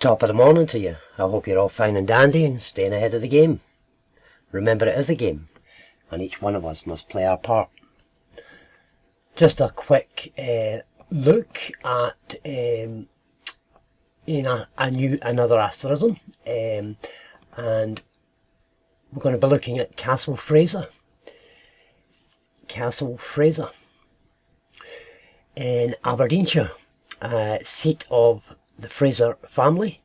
Top of the morning to you. I hope you're all fine and dandy and staying ahead of the game. Remember, it is a game, and each one of us must play our part. Just a quick look at another asterism, and we're going to be looking at Castle Fraser. Castle Fraser in Aberdeenshire, seat of the Fraser family,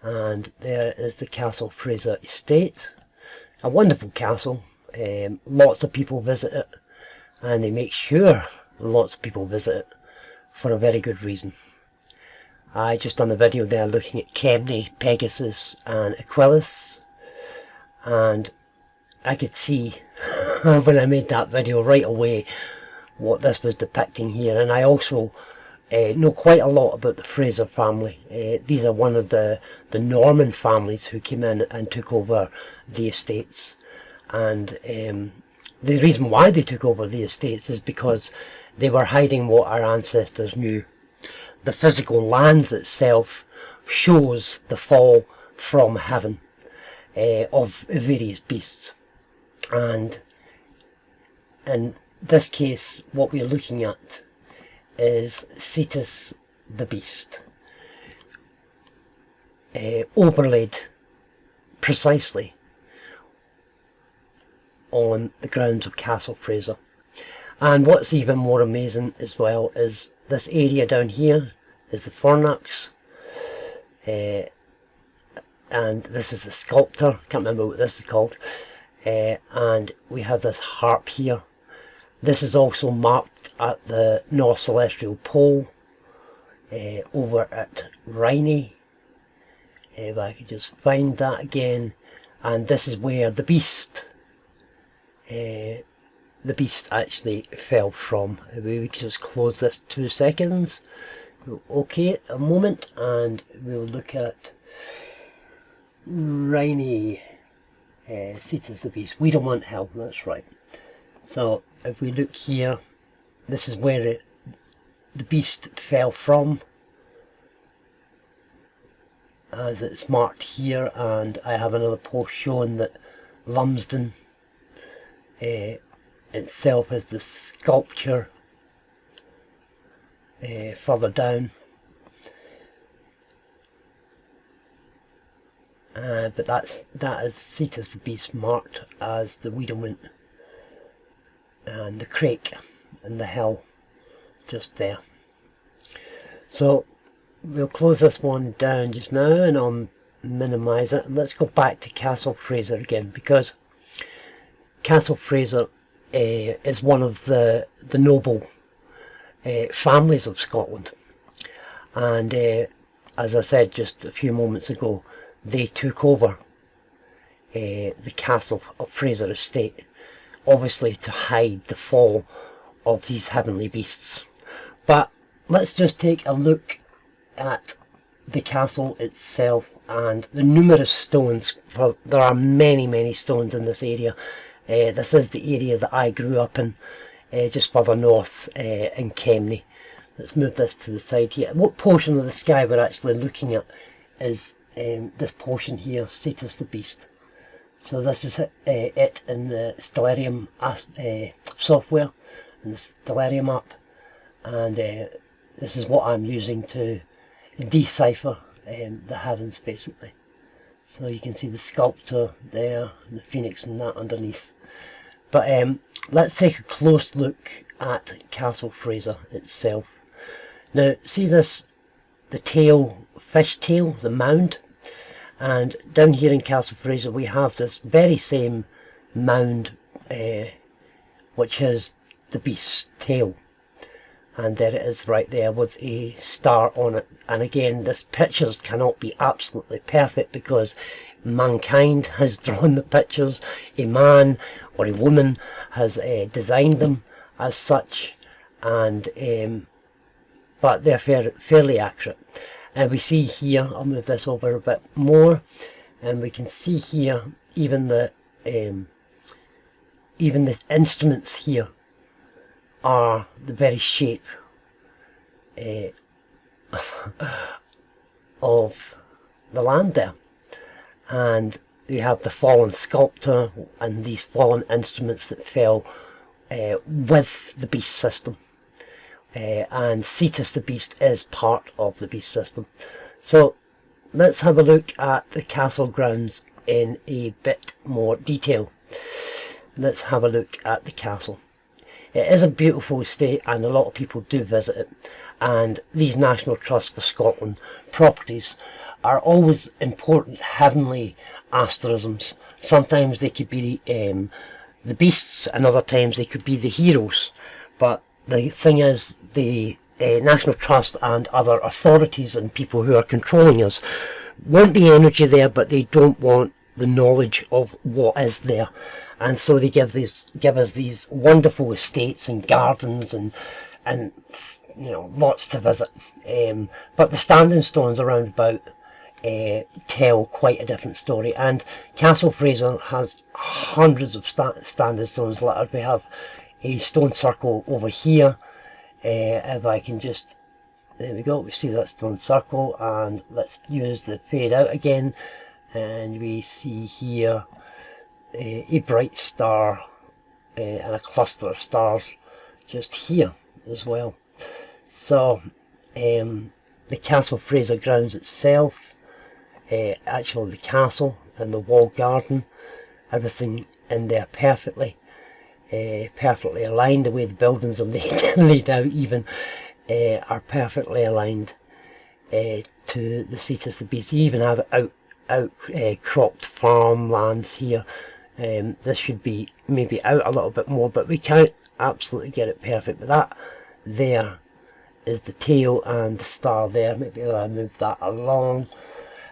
and there is the Castle Fraser estate. A wonderful castle. Lots of people visit it, and they make sure lots of people visit it for a very good reason. I just done a video there looking at Kemney, Pegasus and Aquilus, and I could see when I made that video right away what this was depicting here. And I also know quite a lot about the Fraser family. These are one of the Norman families who came in and took over the estates, and the reason why they took over the estates is because they were hiding what our ancestors knew. The physical lands itself shows the fall from heaven of various beasts, and in this case what we're looking at is Cetus the beast, overlaid precisely on the grounds of Castle Fraser. And what's even more amazing as well is this area down here is the fornax, and this is the sculptor, can't remember what this is called, and we have this harp here. This is also marked at the North Celestial Pole, over at Rhynie, if I could just find that again. And this is where the beast actually fell from. We can just close this 2 seconds. Okay, a moment, and we'll look at Rhynie, Cetus the beast. We don't want hell, that's right. So if we look here, this is where the beast fell from, as it's marked here. And I have another post showing that Lumsden itself has the sculpture further down, but that is Cetus the beast marked as the Wiedewint, and the crake and the hell just there. So we'll close this one down just now, and I'll minimise it, and let's go back to Castle Fraser again, because Castle Fraser is one of the noble families of Scotland, and as I said just a few moments ago, they took over the Castle of Fraser estate, obviously to hide the fall of these heavenly beasts. But let's just take a look at the castle itself and the numerous stones. There are many stones in this area. This is the area that I grew up in, just further north in Kemney. Let's move this to the side here. What portion of the sky we're actually looking at is this portion here, Cetus the beast. So this is it in the Stellarium software, in the Stellarium app, and this is what I'm using to decipher the heavens basically. So you can see the sculptor there, and the phoenix and that underneath. But let's take a close look at Castle Fraser itself. Now see this, the tail, fish tail, the mound, and down here in Castle Fraser we have this very same mound, which is the beast's tail, and there it is right there with a star on it. And again, this pictures cannot be absolutely perfect because mankind has drawn the pictures. A man or a woman has designed them as such, and but they're fairly accurate. And we see here, I'll move this over a bit more, and we can see here even the instruments here are the very shape of the land there. And you have the fallen sculptor and these fallen instruments that fell with the beast system. And Cetus the beast is part of the beast system. So let's have a look at the castle grounds in a bit more detail. Let's have a look at the castle. It is a beautiful estate and a lot of people do visit it, and these National Trust for Scotland properties are always important heavenly asterisms. Sometimes they could be the beasts, and other times they could be the heroes. But the thing is, the National Trust and other authorities and people who are controlling us want the energy there, but they don't want the knowledge of what is there. And so they give us these wonderful estates and gardens and you know, lots to visit. But the standing stones around about tell quite a different story. And Castle Fraser has hundreds of standing stones littered. We have a stone circle over here. If I can just, there we go, we see that stone circle, and let's use the fade out again, and we see here a bright star and a cluster of stars just here as well. So the Castle Fraser grounds itself, actually the castle and the walled garden, everything in there perfectly aligned. The way the buildings are laid out even are perfectly aligned to the Cetus the beast. You even have cropped farmlands here. This should be maybe out a little bit more, but we can't absolutely get it perfect. But that there is the tail and the star there. Maybe I'll move that along.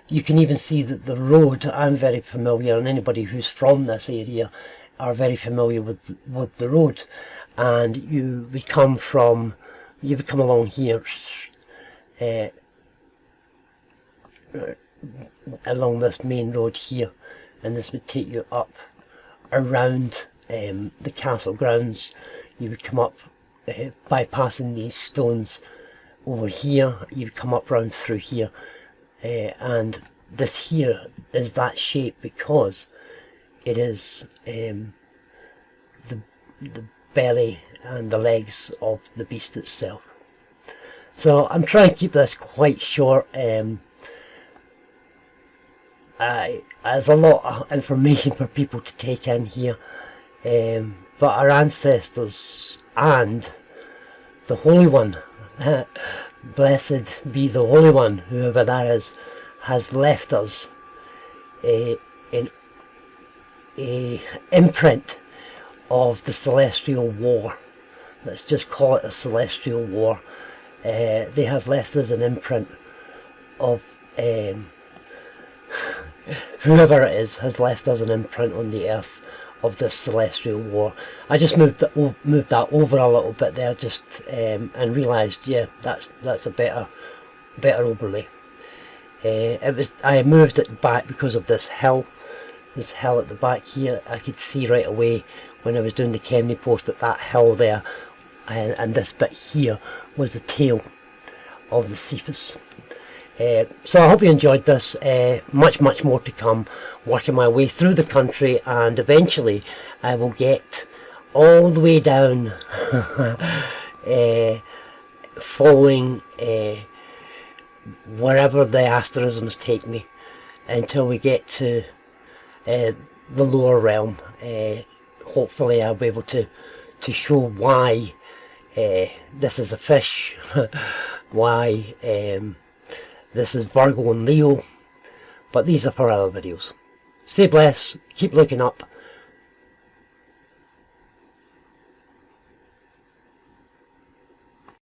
You can even see that the road, I'm very familiar, and anybody who's from this area are very familiar with the road. And you would come along here along this main road here, and this would take you up around the castle grounds. You would come up bypassing these stones over here. You would come up round through here, and this here is that shape because it is the belly and the legs of the beast itself. So I'm trying to keep this quite short. There's a lot of information for people to take in here, but our ancestors and the Holy One, blessed be the Holy One, whoever that is, has left us an imprint of the Celestial War. Let's just call it a Celestial War. They have left us an imprint of whoever it is has left us an imprint on the earth of this Celestial War. I just moved that over a little bit there, just and realised, yeah, that's a better overlay. I moved it back because of this hill at the back here. I could see right away when I was doing the Kemney post that hill there and this bit here was the tail of the Cetus. So I hope you enjoyed this. Much more to come, working my way through the country, and eventually I will get all the way down following wherever the asterisms take me until we get to the lower realm. Hopefully I'll be able to show why this is a fish, why this is Virgo and Leo, but these are for other videos. Stay blessed, keep looking up,